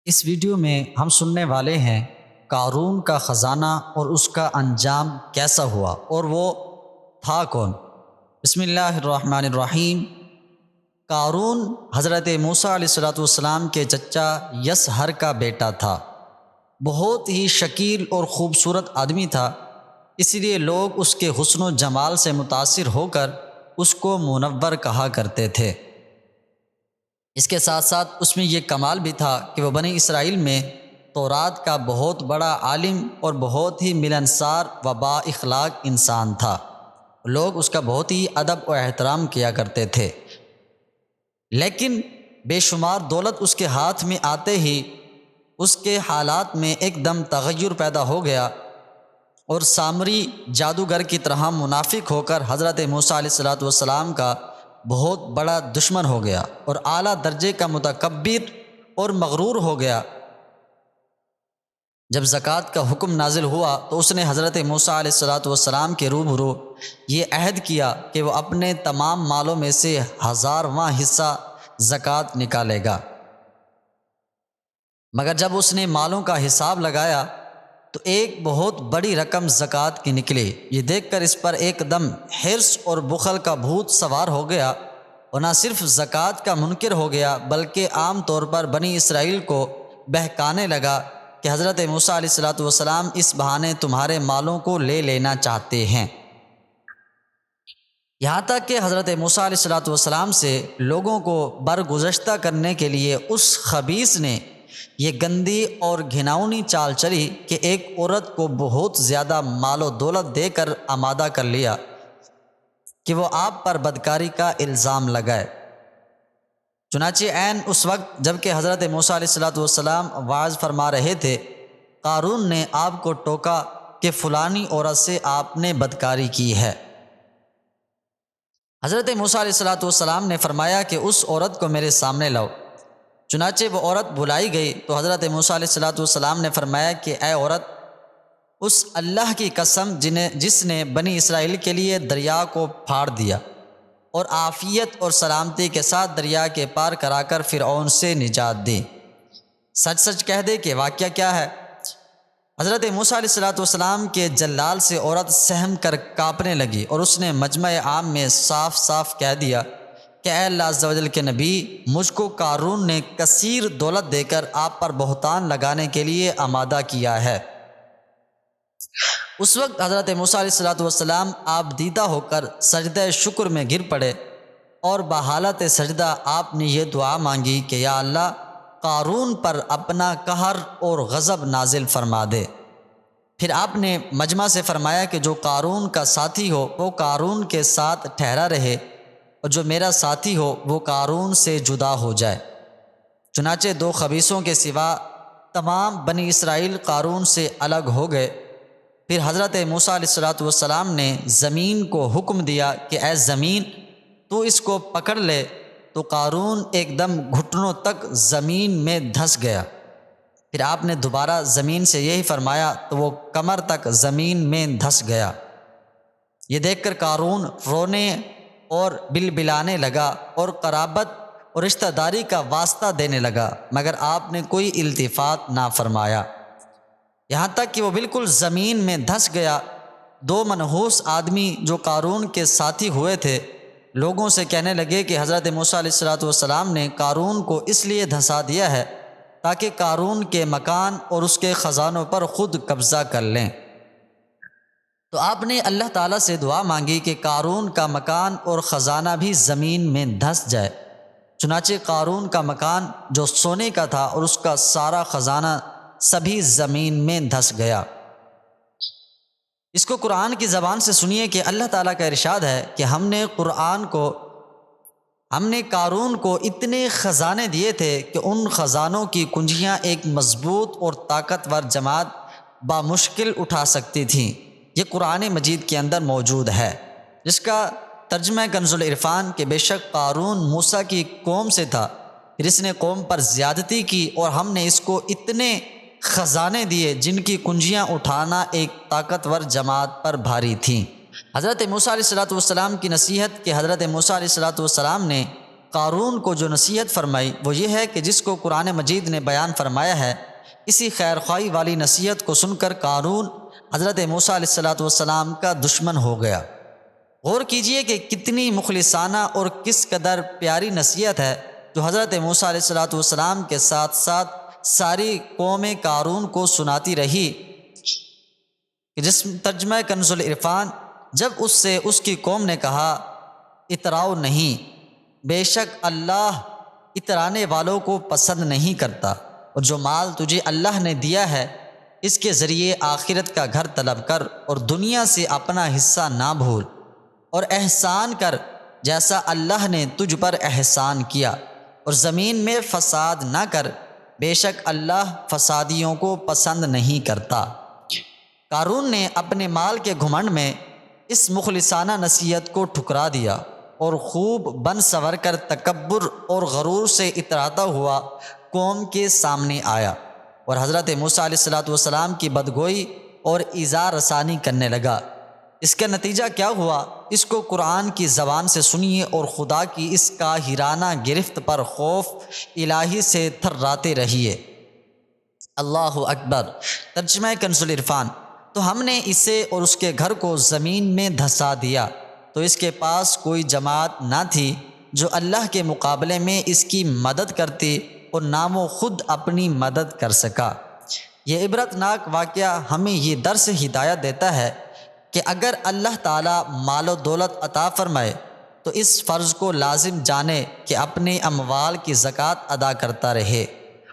اس video میں ہم سننے والے ہیں قارون کا خزانہ اور اس کا انجام کیسا ہوا اور وہ تھا کون۔ بسم اللہ الرحمن الرحیم۔ قارون حضرت موسیٰ علیہ السلام کے چچا یسہر کا بیٹا تھا۔ بہت ہی شکیل اور خوبصورت آدمی تھا، اس لیے لوگ اس کے حسن و جمال سے متاثر ہو کر اس کو منور کہا کرتے تھے۔ اس کے ساتھ ساتھ اس میں یہ کمال بھی تھا کہ وہ بنی اسرائیل میں تورات کا بہت بڑا عالم اور بہت ہی ملنسار و با اخلاق انسان تھا۔ لوگ اس کا بہت ہی ادب و احترام کیا کرتے تھے، لیکن بے شمار دولت اس کے ہاتھ میں آتے ہی اس کے حالات میں ایک دم تغیر پیدا ہو گیا اور سامری جادوگر کی طرح منافق ہو کر حضرت موسیٰ علیہ السلام کا بہت بڑا دشمن ہو گیا اور اعلیٰ درجے کا متکبر اور مغرور ہو گیا۔ جب زکوٰۃ کا حکم نازل ہوا تو اس نے حضرت موسیٰ علیہ السلام کے روبرو یہ عہد کیا کہ وہ اپنے تمام مالوں میں سے 1000واں حصہ زکوٰۃ نکالے گا، مگر جب اس نے مالوں کا حساب لگایا تو ایک بہت بڑی رقم زکوٰۃ کی نکلی۔ یہ دیکھ کر اس پر ایک دم حرص اور بخل کا بھوت سوار ہو گیا اور نہ صرف زکوٰۃ کا منکر ہو گیا بلکہ عام طور پر بنی اسرائیل کو بہکانے لگا کہ حضرت موسیٰ علیہ السلام اس بہانے تمہارے مالوں کو لے لینا چاہتے ہیں۔ یہاں تک کہ حضرت موسیٰ علیہ السلام سے لوگوں کو برگزشتہ کرنے کے لیے اس خبیث نے یہ گندی اور گھناؤنی چال چلی کہ ایک عورت کو بہت زیادہ مال و دولت دے کر آمادہ کر لیا کہ وہ آپ پر بدکاری کا الزام لگائے۔ چنانچہ عین اس وقت جب کہ حضرت موسیٰ علیہ السلام وعظ فرما رہے تھے، قارون نے آپ کو ٹوکا کہ فلانی عورت سے آپ نے بدکاری کی ہے۔ حضرت موسیٰ علیہ السلام نے فرمایا کہ اس عورت کو میرے سامنے لاؤ۔ چنانچہ وہ عورت بلائی گئی تو حضرت موسیٰ علیہ السلام نے فرمایا کہ اے عورت، اس اللہ کی قسم جس نے بنی اسرائیل کے لیے دریا کو پھاڑ دیا اور عافیت اور سلامتی کے ساتھ دریا کے پار کرا کر فرعون سے نجات دی، سچ سچ کہہ دے کہ واقعہ کیا ہے۔ حضرت موسیٰ علیہ السلام کے جلال سے عورت سہم کر کانپنے لگی اور اس نے مجمع عام میں صاف صاف کہہ دیا کہ اے اللہ عز و جل کے نبی، مجھ کو قارون نے کثیر دولت دے کر آپ پر بہتان لگانے کے لیے آمادہ کیا ہے۔ اس وقت حضرت موسیٰ علیہ السلام آپ دیدہ ہو کر سجدہ شکر میں گر پڑے اور بحالت سجدہ آپ نے یہ دعا مانگی کہ یا اللہ، قارون پر اپنا قہر اور غضب نازل فرما دے۔ پھر آپ نے مجمع سے فرمایا کہ جو قارون کا ساتھی ہو وہ قارون کے ساتھ ٹھہرا رہے اور جو میرا ساتھی ہو وہ قارون سے جدا ہو جائے۔ چنانچہ 2 خبیثوں کے سوا تمام بنی اسرائیل قارون سے الگ ہو گئے۔ پھر حضرت موسیٰ علیہ السلام نے زمین کو حکم دیا کہ اے زمین، تو اس کو پکڑ لے، تو قارون ایک دم گھٹنوں تک زمین میں دھس گیا۔ پھر آپ نے دوبارہ زمین سے یہی فرمایا تو وہ کمر تک زمین میں دھس گیا۔ یہ دیکھ کر قارون رونے اور بلبلانے لگا اور قرابت اور رشتہ داری کا واسطہ دینے لگا، مگر آپ نے کوئی التفات نہ فرمایا، یہاں تک کہ وہ بالکل زمین میں دھس گیا۔ 2 منحوس آدمی جو قارون کے ساتھی ہوئے تھے لوگوں سے کہنے لگے کہ حضرت موسیٰ علیہ السلام نے قارون کو اس لیے دھسا دیا ہے تاکہ قارون کے مکان اور اس کے خزانوں پر خود قبضہ کر لیں۔ تو آپ نے اللہ تعالیٰ سے دعا مانگی کہ قارون کا مکان اور خزانہ بھی زمین میں دھس جائے۔ چنانچہ قارون کا مکان جو سونے کا تھا اور اس کا سارا خزانہ سبھی زمین میں دھس گیا۔ اس کو قرآن کی زبان سے سنیے کہ اللہ تعالیٰ کا ارشاد ہے کہ ہم نے قارون کو اتنے خزانے دیے تھے کہ ان خزانوں کی کنجیاں ایک مضبوط اور طاقتور جماعت بامشکل اٹھا سکتی تھیں۔ یہ قرآن مجید کے اندر موجود ہے، جس کا ترجمہ کنز العرفان کہ بے شک قارون موسیٰ کی قوم سے تھا، پھر اس نے قوم پر زیادتی کی اور ہم نے اس کو اتنے خزانے دیے جن کی کنجیاں اٹھانا ایک طاقتور جماعت پر بھاری تھیں۔ حضرت موسیٰ علیہ السلام کی نصیحت کہ حضرت موسیٰ علیہ السلام نے قارون کو جو نصیحت فرمائی وہ یہ ہے کہ جس کو قرآن مجید نے بیان فرمایا ہے، اسی خیر خواہی والی نصیحت کو سن کر قارون حضرت موسیٰ علیہ السلام کا دشمن ہو گیا۔ غور کیجئے کہ کتنی مخلصانہ اور کس قدر پیاری نصیحت ہے جو حضرت موسیٰ علیہ السلام کے ساتھ ساتھ ساری قوم قارون کو سناتی رہی، کہ جس ترجمہ کنز العرفان، جب اس سے اس کی قوم نے کہا اتراؤ نہیں، بے شک اللہ اترانے والوں کو پسند نہیں کرتا، اور جو مال تجھے اللہ نے دیا ہے اس کے ذریعے آخرت کا گھر طلب کر اور دنیا سے اپنا حصہ نہ بھول، اور احسان کر جیسا اللہ نے تجھ پر احسان کیا، اور زمین میں فساد نہ کر، بے شک اللہ فسادیوں کو پسند نہیں کرتا۔ قارون نے اپنے مال کے گھمنڈ میں اس مخلصانہ نصیحت کو ٹھکرا دیا اور خوب بن سنور کر تکبر اور غرور سے اتراتا ہوا قوم کے سامنے آیا اور حضرت موسیٰ علیہ السلام کی بدگوئی اور ایذا رسانی کرنے لگا۔ اس کا نتیجہ کیا ہوا، اس کو قرآن کی زبان سے سنیے اور خدا کی اس قاہرانہ گرفت پر خوف الہی سے تھراتے رہیے۔ اللہ اکبر۔ ترجمہ کنز العرفان۔ تو ہم نے اسے اور اس کے گھر کو زمین میں دھسا دیا، تو اس کے پاس کوئی جماعت نہ تھی جو اللہ کے مقابلے میں اس کی مدد کرتی، اور نہ وہ خود اپنی مدد کر سکا۔ یہ عبرت ناک واقعہ ہمیں یہ درس ہدایت دیتا ہے کہ اگر اللہ تعالیٰ مال و دولت عطا فرمائے تو اس فرض کو لازم جانے کہ اپنے اموال کی زکوٰۃ ادا کرتا رہے،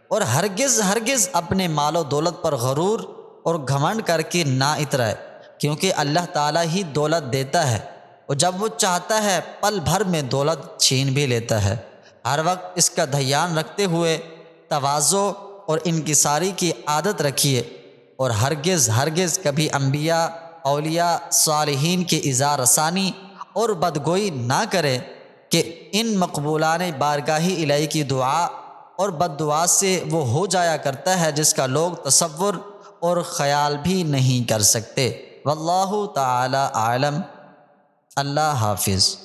اور ہرگز اپنے مال و دولت پر غرور اور گھمنڈ کر کے نہ اترائے، کیونکہ اللہ تعالیٰ ہی دولت دیتا ہے، اور جب وہ چاہتا ہے پل بھر میں دولت چھین بھی لیتا ہے۔ ہر وقت اس کا دھیان رکھتے ہوئے تواضع اور انکساری کی عادت رکھیے، اور ہرگز کبھی انبیاء، اولیاء، صالحین کی ایذا رسانی اور بدگوئی نہ کرے، کہ ان مقبولان بارگاہ الہی کی دعا اور بد دعا سے وہ ہو جایا کرتا ہے جس کا لوگ تصور اور خیال بھی نہیں کر سکتے۔ واللہ تعالی اعلم۔ اللہ حافظ۔